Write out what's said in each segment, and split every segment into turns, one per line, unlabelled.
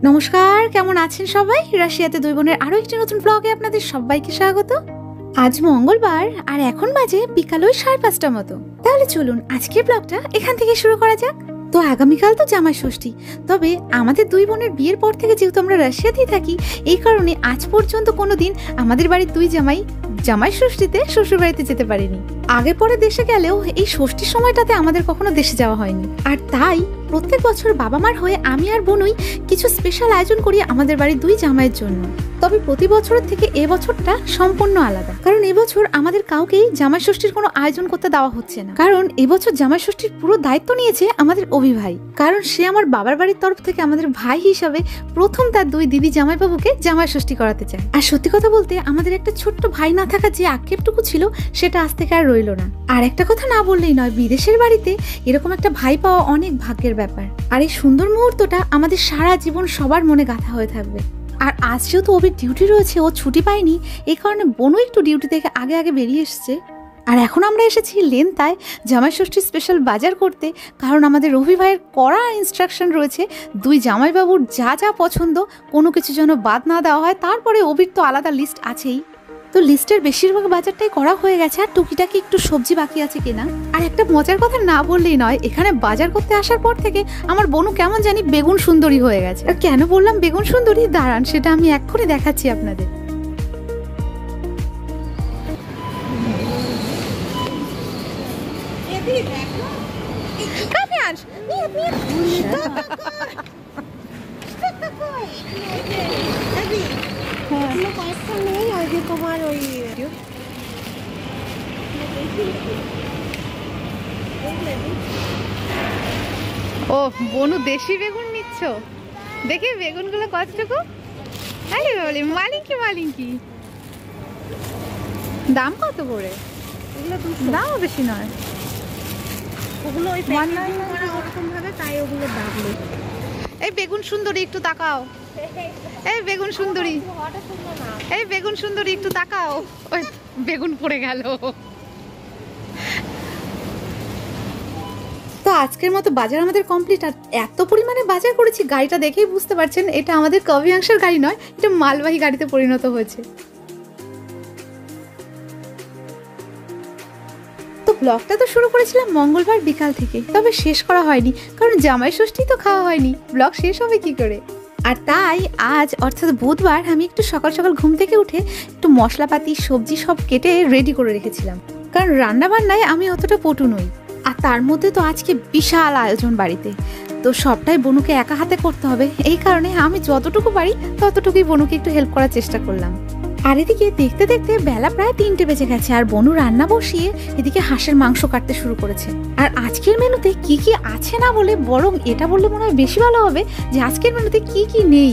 নমস্কার, কেমন আছেন সবাই? রাশিয়াতে দুই বোনের আরো একটি নতুন ব্লগে আপনাদের সবাইকে স্বাগত। আজ মঙ্গলবার আর এখন বাজে বিকাল ওই 5:30টার মতো। তাহলে চলুন আজকের ব্লগটা এখান থেকে শুরু করা যাক। তো আগামীকাল তো জামাই ষষ্ঠী, তবে আমাদের দুই বোনের বিয়ের পর থেকে যেহেতু আমরা রাশিয়াতেই থাকি, এই কারণে আজ পর্যন্ত কোনোদিন আমাদের বাড়ির দুই জামাই ষষ্ঠীতে শ্বশুর বাড়িতে যেতে পারিনি। আগে পরে দেশে গেলেও এই ষষ্ঠীর সময়টাতে আমাদের কখনো দেশে যাওয়া হয়নি। আর তাই প্রত্যেক বছর বাবা মার হয়ে আমি আর বোনই কিছু স্পেশাল আয়োজন করি আমাদের বাড়ির দুই জামাইয়ের জন্য। তবে প্রতি বছরের থেকে এবছরটা সম্পূর্ণ আলাদা, কারণ এবছর আমাদের কাউকেই জামাই ষষ্ঠীর কোনো আয়োজন করতে দেওয়া হচ্ছে না। কারণ এবছর জামাই ষষ্ঠীর পুরো দায়িত্ব নিয়েছে আমাদের অভি ভাই, কারণ সে আমার বাবার বাড়ির তরফ থেকে আমাদের ভাই হিসাবে প্রথম তার দুই দিদি জামাইবাবুকে জামাই ষষ্ঠী করাতে চায়। আর সত্যি কথা বলতে আমাদের একটা ছোট্ট ভাই না থাকা যে আক্ষেপটুকু ছিল সেটা আজ থেকে আর রইল না। আর একটা কথা না বললেই নয়, বিদেশের বাড়িতে এরকম একটা ভাই পাওয়া অনেক ভাগ্যের ব্যাপার। আর এই সুন্দর মুহূর্তটা আমাদের সারা জীবন সবার মনে গাঁথা হয়ে থাকবে। আর আজ যেহেতু ওর ডিউটি রয়েছে, ও ছুটি পায়নি, এই কারণে বোনও একটু ডিউটি থেকে আগে বেরিয়ে এসছে। আর এখন আমরা এসেছি লেনতায় জামাই ষষ্ঠীর স্পেশাল বাজার করতে, কারণ আমাদের রবি ভাইয়ের কড়া ইনস্ট্রাকশন রয়েছে দুই জামাইবাবুর যা যা পছন্দ কোনো কিছু যেন বাদ না দেওয়া হয়। তারপরে অভির তো আলাদা লিস্ট আছেই, তো লিস্টের বেশিরভাগ বাজারটাই করা হয়ে গেছে, আর টুকিটাকি একটু সবজি বাকি আছে কেনা। আর একটা মজার কথা না বললেই নয়, এখানে বাজার করতে আসার পর থেকে আমার বোনু কেমন জানি বেগুন সুন্দরী হয়ে গেছে। আর কেন বললাম বেগুন সুন্দরী, দাঁড়ান সেটা আমি এক্ষুনি দেখাচ্ছি আপনাদের। ও বনু দেশি বেগুন নিচ্ছ, দেখে বেগুনগুলো কতটুকু। আরে বলি মালিঙ্কি দাম কত করে? দামও বেশি নয়, ওগুলো ওই ওরকম ভাবে, তাই ওগুলো দাম। এই বেগুন সুন্দরী একটু তাকাও, এই বেগুন সুন্দরী একটু তাকাও, ওই বেগুন পড়ে গেল। তো আজকের মতো বাজার আমাদের কমপ্লিট। আর এত পরিমাণে বাজার করেছি, গাড়িটা দেখেই বুঝতে পারছেন এটা আমাদের কাভিয়াংশের গাড়ি নয়, এটা মালবাহী গাড়িতে পরিণত হয়েছে। তো ব্লগটা তো শুরু করেছিলাম মঙ্গলবার বিকাল থেকে, তবে শেষ করা হয়নি, কারণ জামাই ষষ্ঠী তো খাওয়া হয়নি, ব্লগ শেষ হবে কি করে। আর তাই আজ অর্থাৎ বুধবার আমি একটু সকাল সকাল ঘুম থেকে উঠে একটু মশলাপাতি সবজি সব কেটে রেডি করে রেখেছিলাম, কারণ রান্না বান্নায় আমি অতটা পটু নই। আর তার মধ্যে তো আজকে বিশাল আয়োজন বাড়িতে, তো সবটাই বনুকে একা হাতে করতে হবে, এই কারণে আমি যতটুকু পারি ততটুকুই বনুকে একটু হেল্প করার চেষ্টা করলাম। আর এদিকে দেখতে দেখতে বেলা প্রায় 3টে বেজে গেছে, আর বনু রান্না বসিয়ে এদিকে হাঁসের মাংস কাটতে শুরু করেছে। আর আজকের মেনুতে কি কি আছে না বলে, বরং এটা বললে মনে হয় বেশি ভালো হবে যে আজকের মেনুতে কি কি নেই।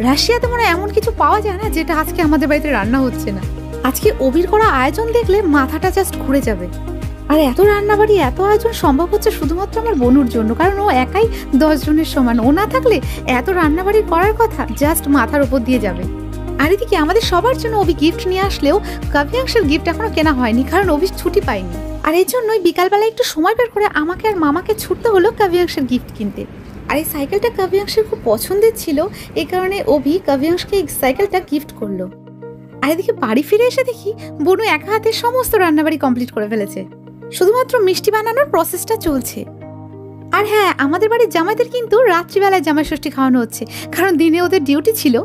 রাশিয়াতে মনে হয় এমন কিছু পাওয়া যায় না যেটা আজকে আমাদের বাড়িতে রান্না হচ্ছে না। আজকে অভির করা আয়োজন দেখলে মাথাটা জাস্ট ঘুরে যাবে। আর এত রান্নাবাড়ি এত আয়োজন সম্ভব হচ্ছে শুধুমাত্র আমার বনুর জন্য, কারণ ও একাই 10 জনের সমান। ও না থাকলে এত রান্নাবাড়ি করার কথা জাস্ট মাথার উপর দিয়ে যাবে। আর এদিকে আমাদের সবার জন্য অভি গিফট নিয়ে আসলেও কাভিয়াংশের গিফট এখনো কেনা হয়নি, কারণ অভি ছুটি পায়নি। আর এই জন্যই বিকালবেলা একটু সময় বের করে আমাকে আর মামাকে ছুটতে হলো কাভিয়াংশের গিফট কিনতে। আর এই সাইকেলটা কাভিয়াংশের খুব পছন্দের ছিল, এই কারণে অভি কাভিয়াংশকে এই সাইকেলটা গিফট করলো। আর এদিকে বাড়ি ফিরে এসে দেখি বনু একা হাতে সমস্ত রান্নাবাড়ি কমপ্লিট করে ফেলেছে, শুধুমাত্র মিষ্টি বানানোর প্রসেসটা চলছে। আর হ্যাঁ, আমাদের বাড়ির জামাইদের কিন্তু রাত্রিবেলায় জামাই ষষ্ঠী খাওয়ানো হচ্ছে, কারণ দিনে ওদের ডিউটি ছিল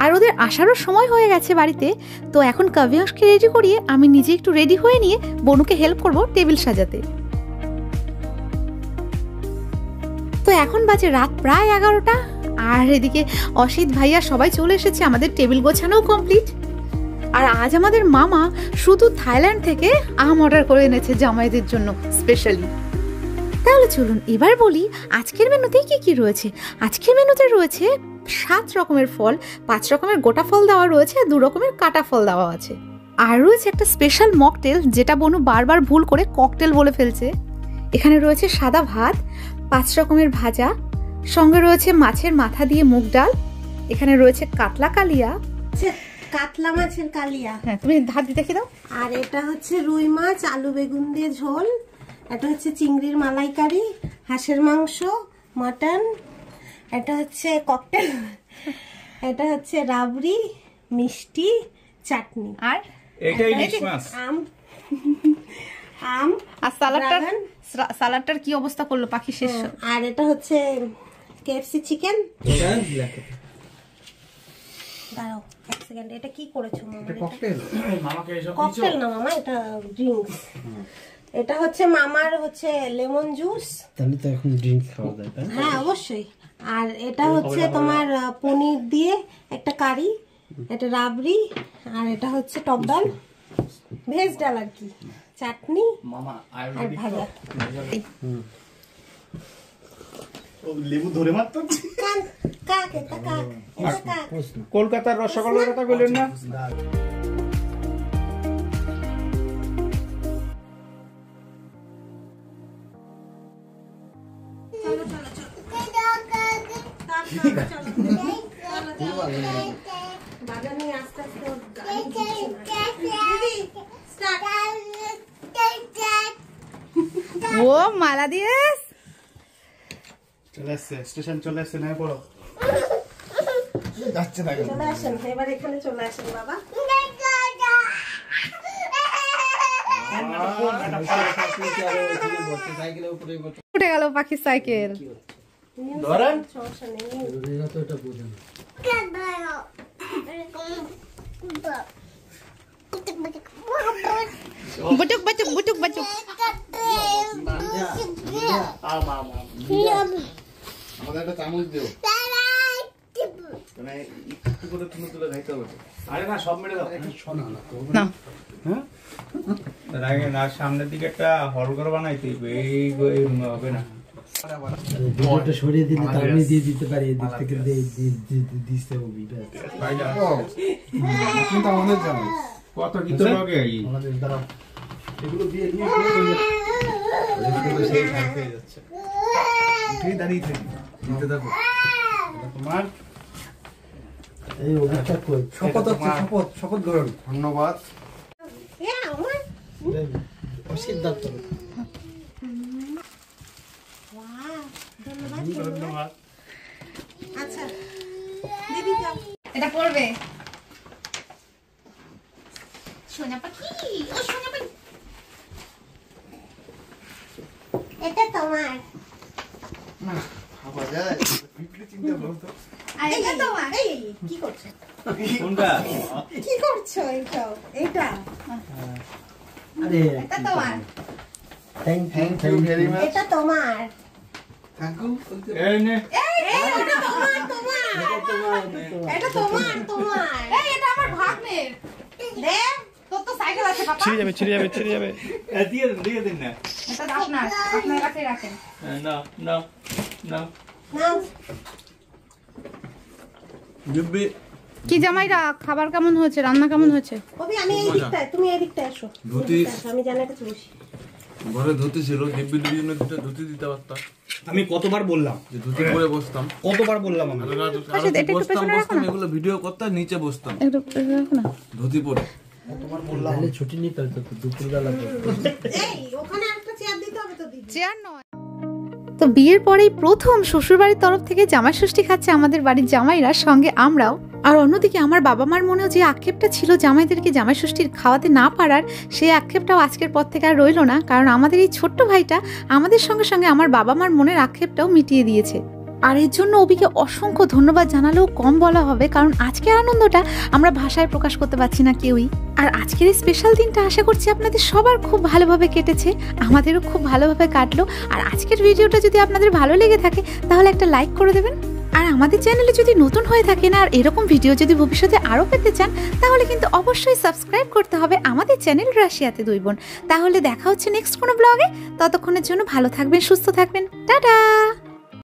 আর ওদের আসারও সময় হয়ে গেছে বাড়িতে। তো এখন কাভিয়াংশকে রেডি করিয়ে আমি নিজে একটু রেডি হয়ে নিয়ে বনুকে হেল্প করব টেবিল সাজাতে। তো এখন বাজে রাত প্রায় 11টা, আর এদিকে অসিত ভাইয়া সবাই চলে এসেছে, আমাদের টেবিল গোছানোও কমপ্লিট। আর আজ আমাদের মামা শুধু থাইল্যান্ড থেকে আম অর্ডার করে এনেছে জামাইদের জন্য স্পেশালি। তাহলে চলুন এবার বলি আজকের মেনুতে কি কি রয়েছে। আজকের মেনুতে রয়েছে 7 রকমের ফল, 5 রকমের গোটা ফল দেওয়া রয়েছে, 2 রকমের কাটা ফল দেওয়া আছে। আর রয়েছে একটা স্পেশাল মকটেল, যেটা বনু বারবার ভুল করে ককটেল বলে ফেলছে। এখানে রয়েছে সাদা ভাত, 5 রকমের ভাজা, সঙ্গে রয়েছে মাছের মাথা দিয়ে মুগ ডাল, এখানে রয়েছে কাতলা কালিয়া,
কাতলা মাছের কালিয়া।
হ্যাঁ, তুমি ধার দিয়ে দেখে দাও।
আর এটা হচ্ছে রুই মাছ আলু বেগুন দিয়ে ঝোল, এটা হচ্ছে চিংড়ির মালাইকারি, হাঁসের মাংস, মটন, এটা হচ্ছে ককটেল, এটা হচ্ছে রাবড়ি, মিষ্টি, চাটনি,
আর
এটাই ইলিশ মাছ।
আম আম
আর সালাডটার কি অবস্থা করলো পাখি শেষ।
আর এটা হচ্ছে কেএফসি চিকেন। দাঁড়াও এক সেকেন্ড, এটা কি করেছো মামা?
মামাকে এসব
ককটেল না মামা, এটা ড্রিঙ্কস। এটা হচ্ছে মামার হচ্ছে লেমন জুস।
তাহলে তো এখন ড্রিঙ্কস খাওয়া যায়, তাই?
হ্যাঁ অবশ্যই। আর এটা হচ্ছে তোমার পনির দিয়ে একটা কারি, এটা রাবড়ি, আর এটা হচ্ছে টক ডাল, ভেজ ডাল আর কি, চাটনি
মামা
আর ভাজা।
লেবু ধরে মারতো।
কাক এটা কাক, এটা কাক।
কলকাতার রসগোল্লার কথা বললেন না?
বাবা নিয়ে আস্তে আস্তে ওর গাড়ি দিচ্ছে না। দিদি, start.
ও মালা দিয়ে
চলে আসছে, স্টেশন চলে আসছে, না পড়ো। যাচ্ছে না কেন?
চলে আসেন, এবার এখানে চলে আসেন বাবা।
উঠে গেল পাখির সাইকেল।
ধরেন।
সমস্যা নেই।
এরা তো এটা বোঝে না।
বুটুক বুটুক বুটুক বুটুক।
আমাদের একটা চামচ দিও। মানে একটু করে তুলে খাইতে হবে। আরে না, সব মেরে দাও।
শোনা না তো।
না
তার আগে না সামনের দিকে একটা হলঘর বানাইতে হবে, এই হবে না।
ভিডিওটা সরিয়ে দিলে তো আমি দিয়ে দিতে পারি, এদিক থেকে দিতে হবে ভিডিও।
কিন্তু আমাদের জানো কত কিছু লাগে এই
আমাদের দ্বারা
এগুলো দিয়ে নিয়ে সেই খাই পেয়ে যাচ্ছে। উঠেই দাঁড়িয়ে থাকি, দিতে দেখো। তোমার
এই অভিজ্ঞতা কই শপথ হচ্ছে, শপথ গ্রহণ।
ধন্যবাদ।
আমার
সিদ্ধার্থ
ধন্যবাদ।
আচ্ছা দিদি যাও।
এটা পড়বে সোনা পাখি। ও সোনা পাখি,
এটা তোমার।
না খাওয়া যায়, বিক্রি চিন্তা বলতো।
আর এটা তোমার।
এই কি করছো?
কোনটা?
কি করছো? এইটা
আরে
এটা তোমার।
Thank you
very much.
এটা তোমার।
Thank you. এই নে।
এটা তোমার। এটা তোমার।
এই এটা আমার ভাগ্নের। দে, তোর তো সাইকেল আছে বাবা।
ছিড়ে যাবে। দিয়ে দিন না।
এটা আপনার কাছে রাখেন।
না।
নাও।
দিব্যি।
কি জামাইরা খাবার কেমন হয়েছে, রান্না কেমন হয়েছে?
কবি আমি এই দিকটায়, তুমি এই দিকটায় এসো।
ধুতি
আমি জানার কাছে বসি।
ঘরে ধুতি ছিল, দিব্যি দুজনে দুটো ধুতি দিতে পারতাম,
আমি কতবার বললাম
যে ধুতি পরে বসতাম।
কতবার বললাম আমি।
এটা একটু পেছনে রাখো না।
এগুলো ভিডিও করতাম, নিচে বসতাম
একটু রাখো না।
ধুতি পরে।
তাহলে ছুটি নিতে হতো তো দুপুরবেলা তো।
এই ওখানে একটা চেয়ার দিতে হবে তো দিদি।
চেয়ার নয়। তো বিয়ের পরেই প্রথম শ্বশুরবাড়ির তরফ থেকে জামাই ষষ্ঠী খাচ্ছে আমাদের বাড়ির জামাইরা, সঙ্গে আমরাও। আর অন্যদিকে আমার বাবা মার মনেও যে আক্ষেপটা ছিল জামাইদেরকে জামাই ষষ্ঠীর খাওয়াতে না পারার, সেই আক্ষেপটাও আজকের পর থেকে আর রইল না। কারণ আমাদের এই ছোট্ট ভাইটা আমাদের সঙ্গে সঙ্গে আমার বাবা মার মনের আক্ষেপটাও মিটিয়ে দিয়েছে। আর এর জন্য অবিকে অসংখ্য ধন্যবাদ জানালেও কম বলা হবে, কারণ আজকের আনন্দটা আমরা ভাষায় প্রকাশ করতে পারছি না কেউই। আর আজকের এই স্পেশাল দিনটা আশা করছি আপনাদের সবার খুব ভালোভাবে কেটেছে, আমাদেরও খুব ভালোভাবে কাটলো। আর আজকের ভিডিওটা যদি আপনাদের ভালো লেগে থাকে তাহলে একটা লাইক করে দেবেন। আর আমাদের চ্যানেলে যদি নতুন হয়ে থাকেন আর এরকম ভিডিও যদি ভবিষ্যতে আরও পেতে চান তাহলে কিন্তু অবশ্যই সাবস্ক্রাইব করতে হবে আমাদের চ্যানেল রাশিয়াতে দুই বোন। তাহলে দেখা হচ্ছে নেক্সট কোনো ব্লগে। ততক্ষণের জন্য ভালো থাকবেন, সুস্থ থাকবেন, টাটা।